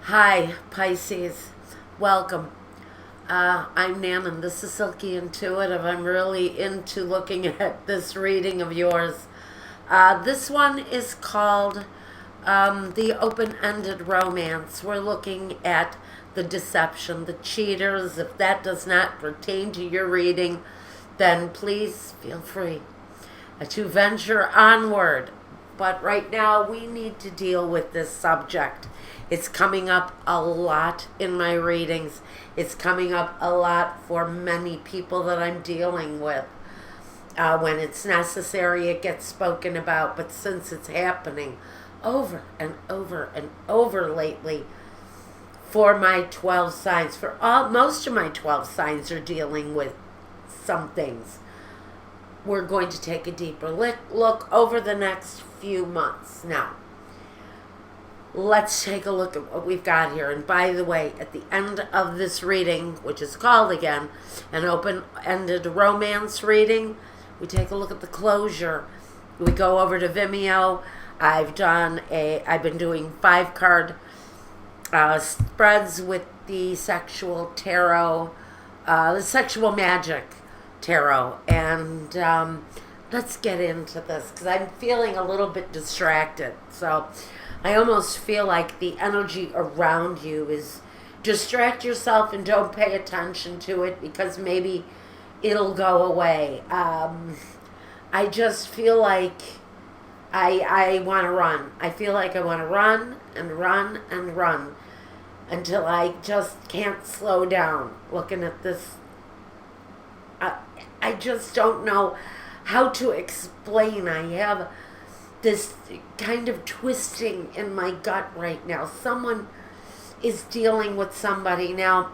Hi, Pisces. Welcome. I'm Nan, and this is Silky Intuitive. I'm really into looking at this reading of yours. This one is called The Open-Ended Romance. We're looking at the deception, the cheaters. If that does not pertain to your reading, then please feel free to venture onward. But right now, we need to deal with this subject. It's coming up a lot in my readings. It's coming up a lot for many people that I'm dealing with. When it's necessary, it gets spoken about. But since it's happening over and over and over lately, for my 12 signs, most of my 12 signs are dealing with some things. We're going to take a deeper look over the next few months. Now, let's take a look at what we've got here. And by the way, at the end of this reading, which is called again an open-ended romance reading, we take a look at the closure. We go over to Vimeo. I've been doing 5-card spreads with the sexual tarot, the sexual magic tarot, and let's get into this because I'm feeling a little bit distracted. So I almost feel like the energy around you is distract yourself and don't pay attention to it because maybe it'll go away. I just feel like I want to run. I feel like I want to run and run and run until I just can't slow down looking at this. I just don't know how to explain. I have this kind of twisting in my gut right now. Someone is dealing with somebody. Now,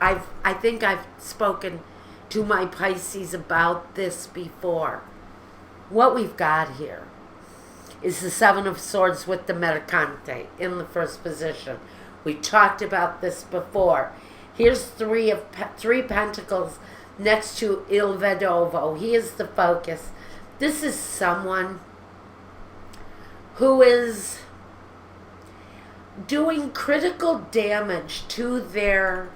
I think I've spoken to my Pisces about this before. What we've got here is the 7 of Swords with the Mercante in the first position. We talked about this before. Here's three Pentacles next to Il Vedovo. He is the focus. This is someone who is doing critical damage to their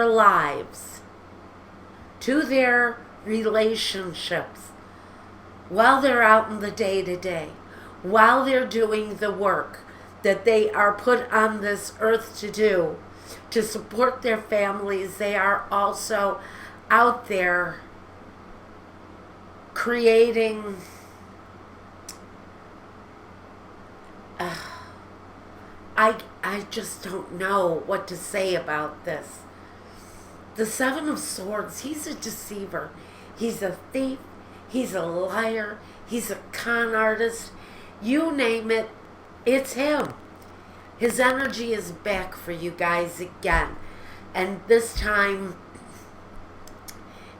lives, to their relationships, while they're out in the day-to-day, while they're doing the work that they are put on this earth to do, to support their families. They are also out there creating I just don't know what to say about this. The 7 of Swords, he's a deceiver. He's a thief. He's a liar. He's a con artist. You name it, it's him. His energy is back for you guys again. And this time,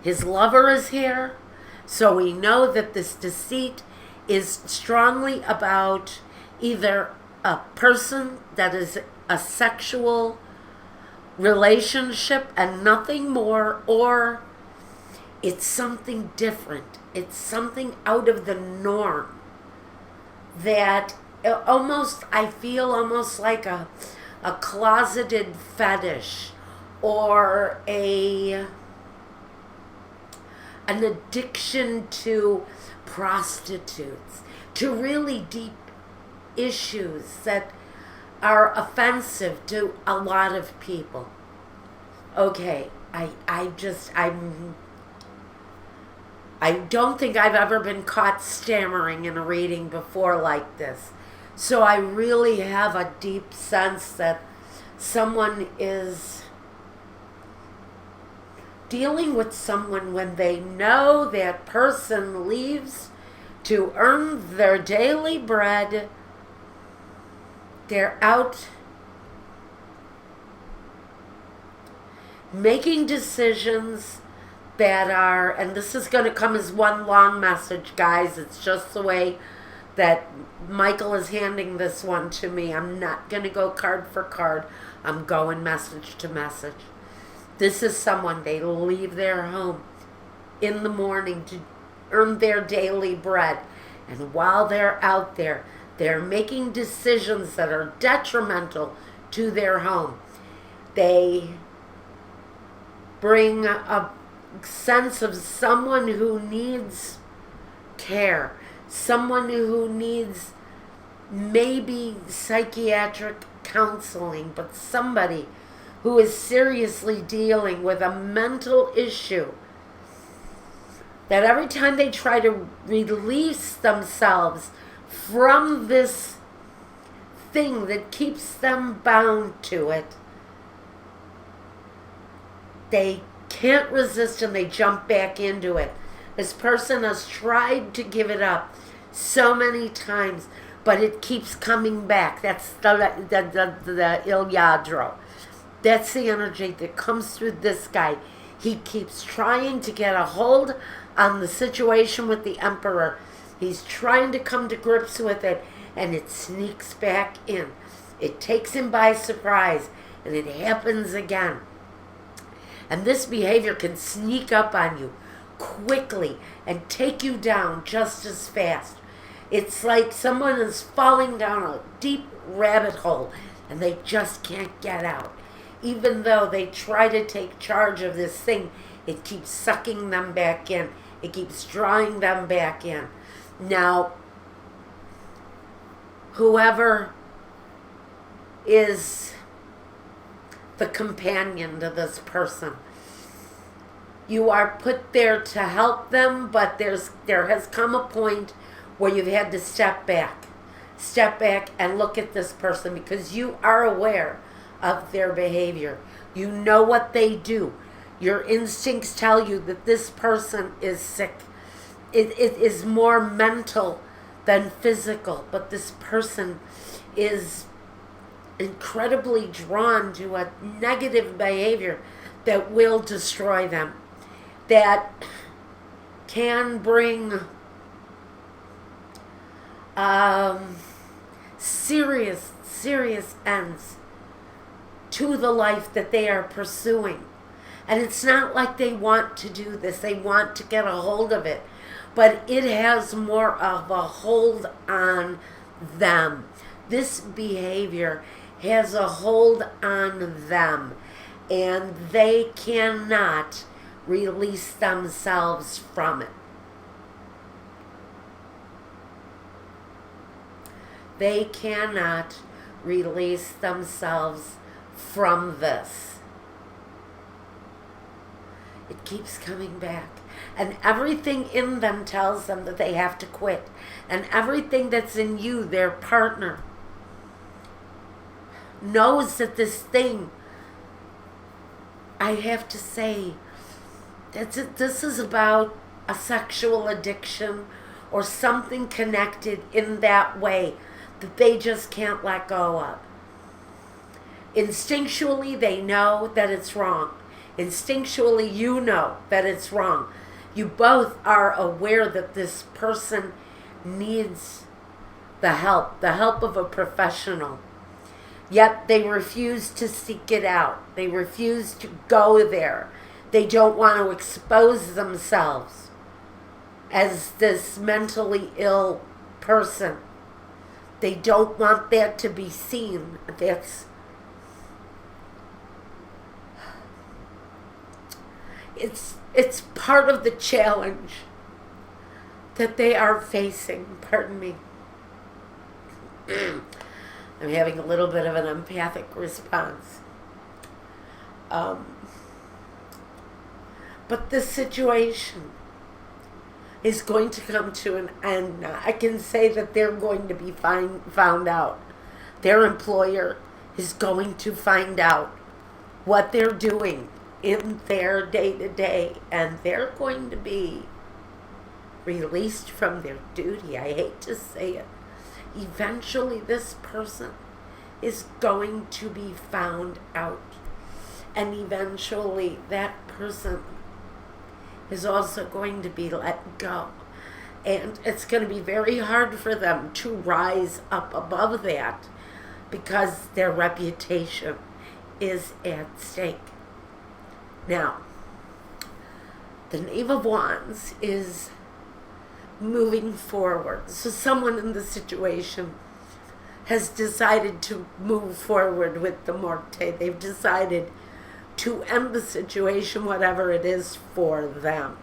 his lover is here. So we know that this deceit is strongly about either a person that is a sexual relationship and nothing more, or it's something different. It's something out of the norm that I feel almost like a closeted fetish or an addiction to prostitutes, to really deep issues that are offensive to a lot of people. Okay, I don't think I've ever been caught stammering in a reading before like this. So I really have a deep sense that someone is dealing with someone when they know that person leaves to earn their daily bread. They're out making decisions that are, and this is going to come as one long message, guys. It's just the way that Michael is handing this one to me. I'm not going to go card for card. I'm going message to message. This is someone, they leave their home in the morning to earn their daily bread. And while they're out there, They're making decisions that are detrimental to their home. They bring a sense of someone who needs care, someone who needs maybe psychiatric counseling, but somebody who is seriously dealing with a mental issue, that every time they try to release themselves from this thing that keeps them bound to it, they can't resist and they jump back into it. This person has tried to give it up so many times, but it keeps coming back. That's the Il Yadro. That's the energy that comes through this guy. He keeps trying to get a hold on the situation with the Emperor. He's trying to come to grips with it, and it sneaks back in. It takes him by surprise, and it happens again. And this behavior can sneak up on you quickly and take you down just as fast. It's like someone is falling down a deep rabbit hole and they just can't get out. Even though they try to take charge of this thing, it keeps sucking them back in. It keeps drawing them back in. Now, whoever is the companion to this person, you are put there to help them, but there has come a point where you've had to step back and look at this person, because you are aware of their behavior. You know what they do. Your instincts tell you that this person is sick. It is more mental than physical, but this person is incredibly drawn to a negative behavior that will destroy them, that can bring serious ends to the life that they are pursuing. And it's not like they want to do this. They want to get a hold of it. But it has more of a hold on them. This behavior has a hold on them. And they cannot release themselves from it. They cannot release themselves from this. It keeps coming back. And everything in them tells them that they have to quit. And everything that's in you, their partner, knows that this thing, I have to say, this is about a sexual addiction or something connected in that way that they just can't let go of. Instinctually, they know that it's wrong. Instinctually, you know that it's wrong. You both are aware that this person needs the help of a professional. Yet they refuse to seek it out. They refuse to go there. They don't want to expose themselves as this mentally ill person. They don't want that to be seen. It's part of the challenge that they are facing. Pardon me. I'm having a little bit of an empathic response. But this situation is going to come to an end. I can say that they're going to be found out. Their employer is going to find out what they're doing in their day-to-day, and they're going to be released from their duty. I hate to say it. Eventually, this person is going to be found out. And eventually, that person is also going to be let go. And it's going to be very hard for them to rise up above that, because their reputation is at stake. Now, the Knave of Wands is moving forward. So someone in the situation has decided to move forward with the morte. They've decided to end the situation, whatever it is for them.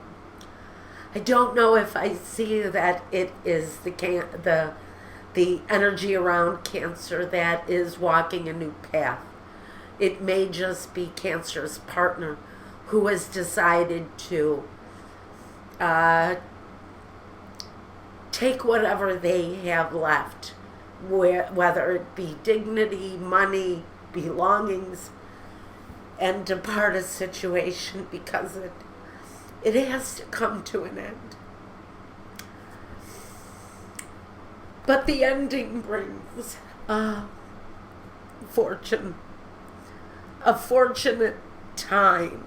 I don't know if I see that it is the energy around Cancer that is walking a new path. It may just be Cancer's partner who has decided to take whatever they have left, whether it be dignity, money, belongings, and depart a situation because it has to come to an end. But the ending brings fortune, a fortunate time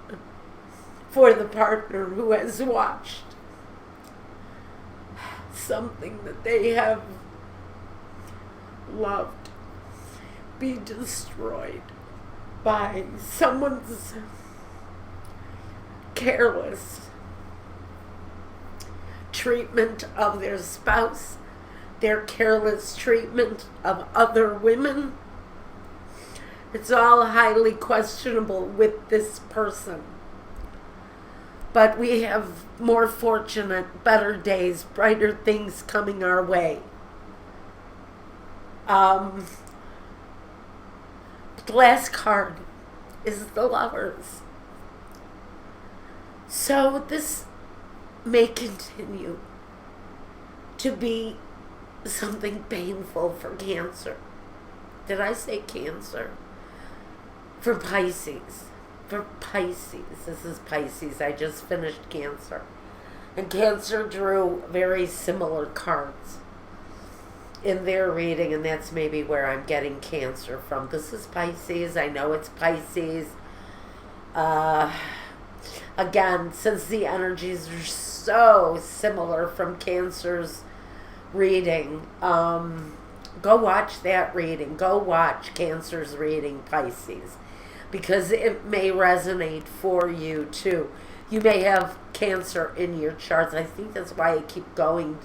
for the partner who has watched something that they have loved be destroyed by someone's careless treatment of their spouse, their careless treatment of other women. It's all highly questionable with this person. But we have more fortunate, better days, brighter things coming our way. The last card is the Lovers. So this may continue to be something painful for Cancer. Did I say Cancer? For Pisces. For Pisces. This is Pisces. I just finished Cancer. And Cancer drew very similar cards in their reading, and that's maybe where I'm getting Cancer from. This is Pisces. I know it's Pisces. Again, since the energies are so similar from Cancer's reading, go watch that reading. Go watch Cancer's reading, Pisces, because it may resonate for you too. You may have Cancer in your charts. I think that's why I keep going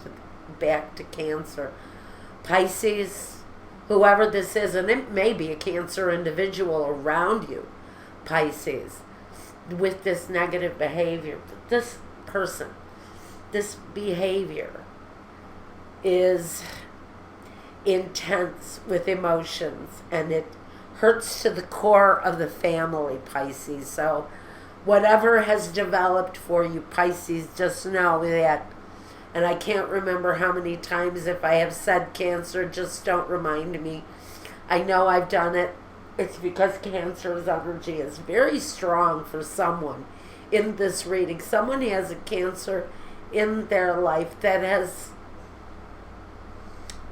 back to Cancer. Pisces, whoever this is, and it may be a Cancer individual around you, Pisces, with this negative behavior. This person, this behavior is intense with emotions, and it hurts to the core of the family, Pisces. So whatever has developed for you, Pisces, just know that, and I can't remember how many times, if I have said Cancer, just don't remind me. I know I've done it. It's because Cancer's energy is very strong for someone in this reading. Someone has a Cancer in their life that has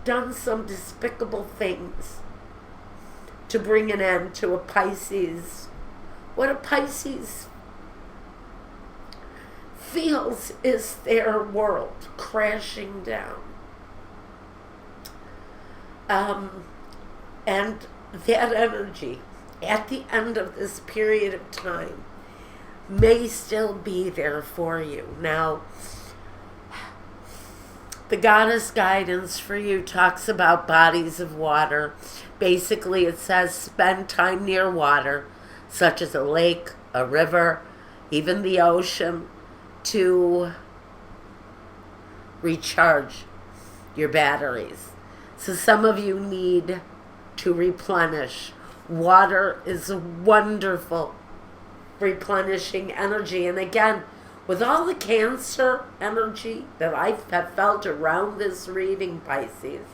done some despicable things to bring an end to a Pisces. What a Pisces feels is their world crashing down. And that energy at the end of this period of time may still be there for you. Now, the goddess guidance for you talks about bodies of water. Basically, it says spend time near water, such as a lake, a river, even the ocean, to recharge your batteries. So some of you need to replenish. Water is a wonderful replenishing energy. And again, with all the Cancer energy that I have felt around this reading, Pisces,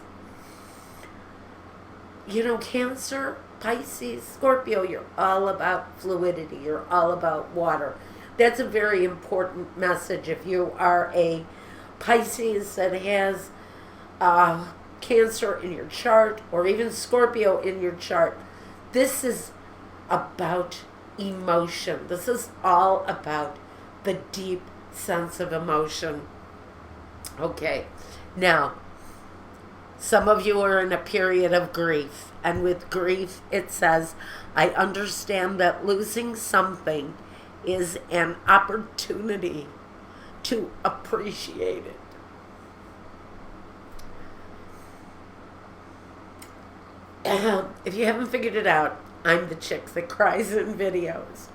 you know, Cancer, Pisces, Scorpio, you're all about fluidity. You're all about water. That's a very important message if you are a Pisces that has Cancer in your chart, or even Scorpio in your chart. This is about emotion. This is all about the deep sense of emotion. Okay, now, some of you are in a period of grief, and with grief it says, I understand that losing something is an opportunity to appreciate it. If you haven't figured it out, I'm the chick that cries in videos.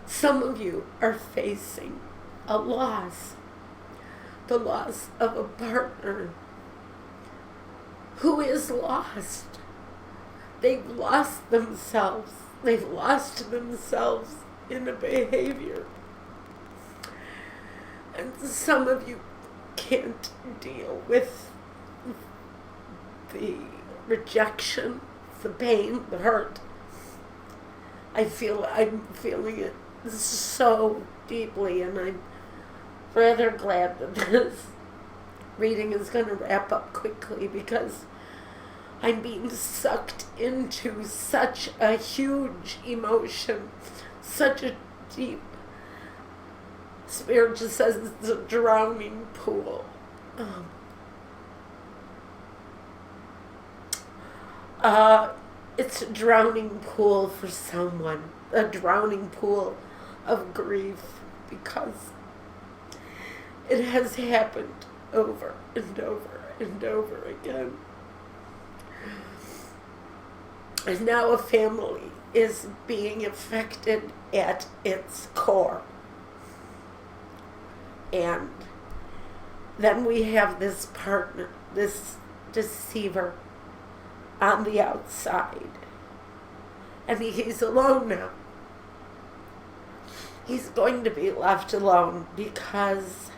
Some of you are facing a loss. The loss of a partner who is lost. They've lost themselves. They've lost themselves in a behavior. And some of you can't deal with the rejection, the pain, the hurt. I'm feeling it so deeply, and I'm rather glad that this reading is going to wrap up quickly, because I'm being sucked into such a huge emotion, such a deep, Spirit just says it's a drowning pool. It's a drowning pool for someone, a drowning pool of grief, because it has happened over and over and over again. And now a family is being affected at its core. And then we have this partner, this deceiver on the outside. And he's alone now. He's going to be left alone because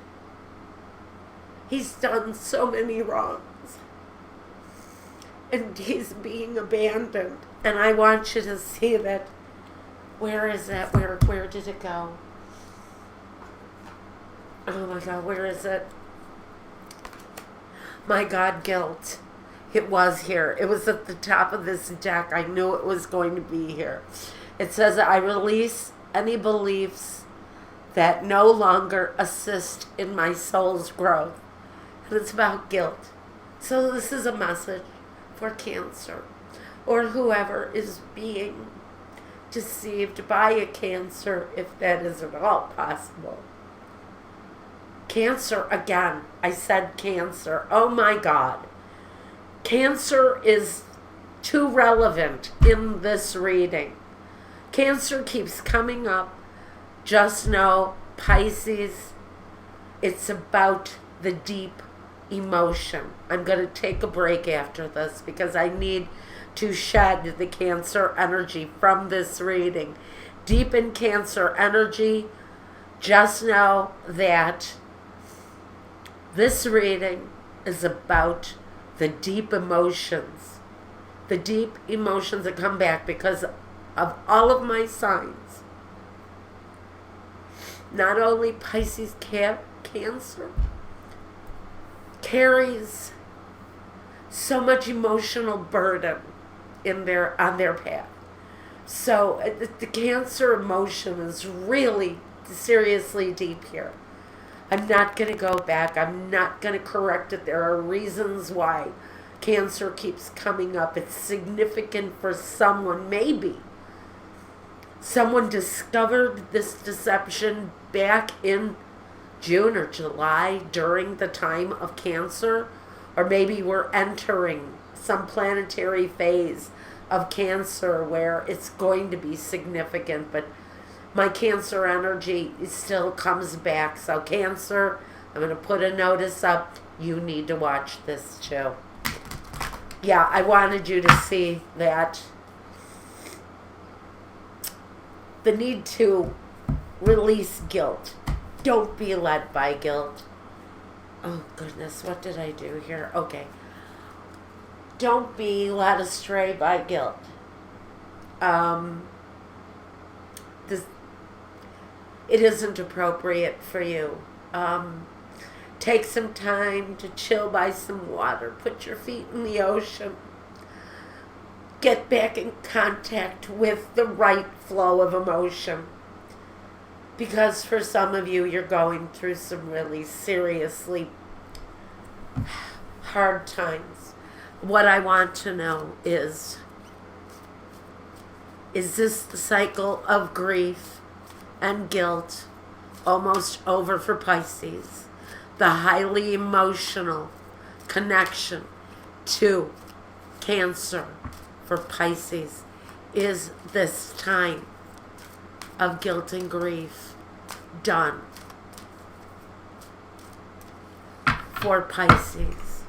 he's done so many wrongs. And he's being abandoned. And I want you to see that. Where is that? Where did it go? Oh my God, where is it? My God, guilt. It was here. It was at the top of this deck. I knew it was going to be here. It says, I release any beliefs that no longer assist in my soul's growth. And it's about guilt. So this is a message for Cancer, or whoever is being deceived by a Cancer, if that is at all possible. Cancer, again, I said Cancer. Oh my God. Cancer is too relevant in this reading. Cancer keeps coming up. Just know, Pisces, it's about the deep emotion. I'm going to take a break after this because I need to shed the Cancer energy from this reading. Deep in Cancer energy, just know that this reading is about the deep emotions. The deep emotions that come back because of all of my signs. Not only Pisces, Cancer carries so much emotional burden on their path. So the Cancer emotion is really seriously deep here. I'm not going to go back. I'm not going to correct it. There are reasons why Cancer keeps coming up. It's significant for someone, maybe. Someone discovered this deception back in June or July during the time of Cancer. Or maybe we're entering some planetary phase of Cancer where it's going to be significant, but my Cancer energy still comes back. So Cancer, I'm going to put a notice up. You need to watch this too. Yeah, I wanted you to see that. The need to release guilt. Don't be led by guilt. Oh goodness, what did I do here? Okay. Don't be led astray by guilt. It isn't appropriate for you. Take some time to chill by some water. Put your feet in the ocean. Get back in contact with the right flow of emotion. Because for some of you, you're going through some really seriously hard times. What I want to know is this the cycle of grief and guilt almost over for Pisces? The highly emotional connection to Cancer for Pisces is this time of guilt and grief done for Pisces.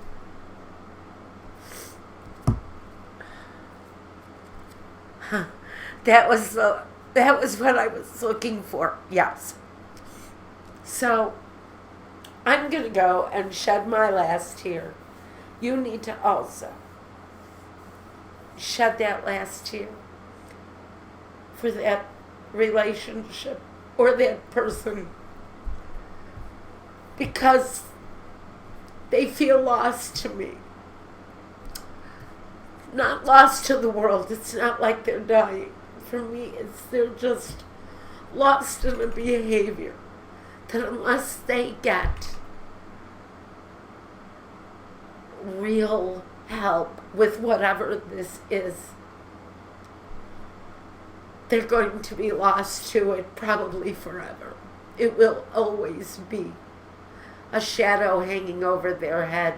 That was what I was looking for. Yes. So I'm going to go and shed my last tear. You need to also shed that last tear for that relationship or that person, because they feel lost to me. Not lost to the world. It's not like they're dying. For me, they're just lost in a behavior that unless they get real help with whatever this is, they're going to be lost to it probably forever. It will always be a shadow hanging over their head.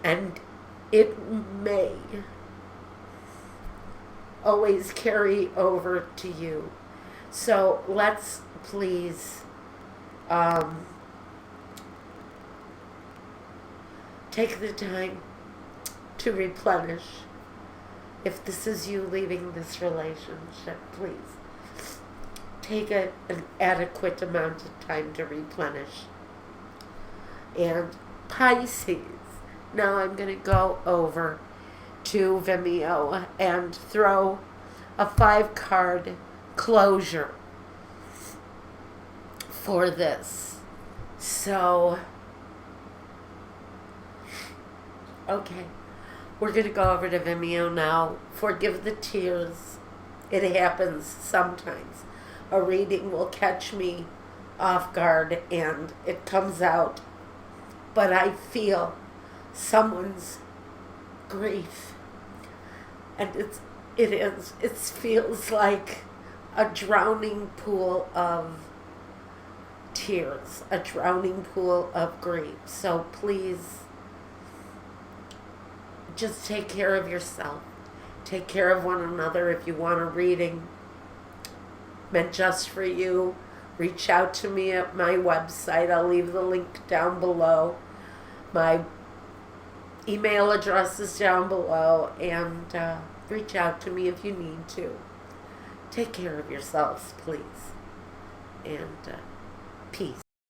And it may always carry over to you. So let's please take the time to replenish. If this is you leaving this relationship, please take an adequate amount of time to replenish. And Pisces, now I'm going to go over to Vimeo and throw a 5-card closure for this. So, okay, we're going to go over to Vimeo now. Forgive the tears. It happens sometimes. A reading will catch me off guard and it comes out. But I feel someone's grief. And it feels like a drowning pool of tears, a drowning pool of grief. So please, just take care of yourself. Take care of one another. If you want a reading meant just for you, reach out to me at my website. I'll leave the link down below. My email address is down below, and reach out to me if you need to. Take care of yourselves, please. And peace.